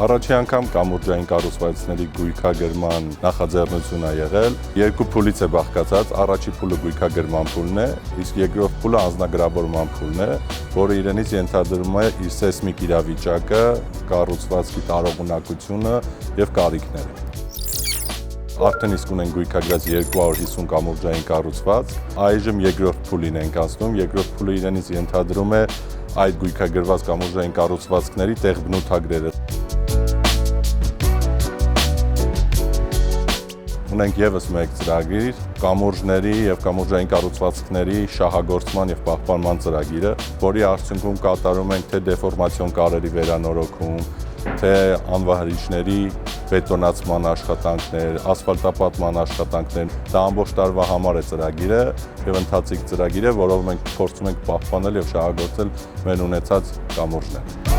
Առաջի անգամ կամուրջային կառուցվածքների գույքագրման նախաձեռնություն է եղել։ Երկու փուլից է բաղկացած, առաջի փուլը գույքագրման փուլն է, իսկ երկրորդ փուլը անձնագրավորման փուլն է, որը իրենից ենթադրում է իր սեյսմիկ իրավիճակը, կառուցվածքի տարողունակությունը եւ կարիքները։ Արդեն իսկ ունենք գույքագրած 250 կամուրջային կառուցվածք, այժմ երկրորդ փուլին ենք անցնում, երկրորդ փուլը իրենից ենթադրում է այդ գույքագրված կամուրջային կառուցվածքների տեղբնութագրերը։ Ունենք եւս մեկ ծրագիր, կամուրջների եւ կամուրջային կառուցվածքների շահագործման եւ պահպանման ծրագիրը, որի արդյունքում կատարում ենք թե դեֆորմացիոն կարերի վերանորոգում, թե անվահրիչների բետոնացման աշխատանքներ, ասֆալտապատման աշխատանքներ, դա ամբողջ տարվա համար է ծրագիրը եւ ընթացիկ ծրագիր է, որով մենք փորձում ենք պահպանել եւ շահագործել մեր ունեցած կամուրջները։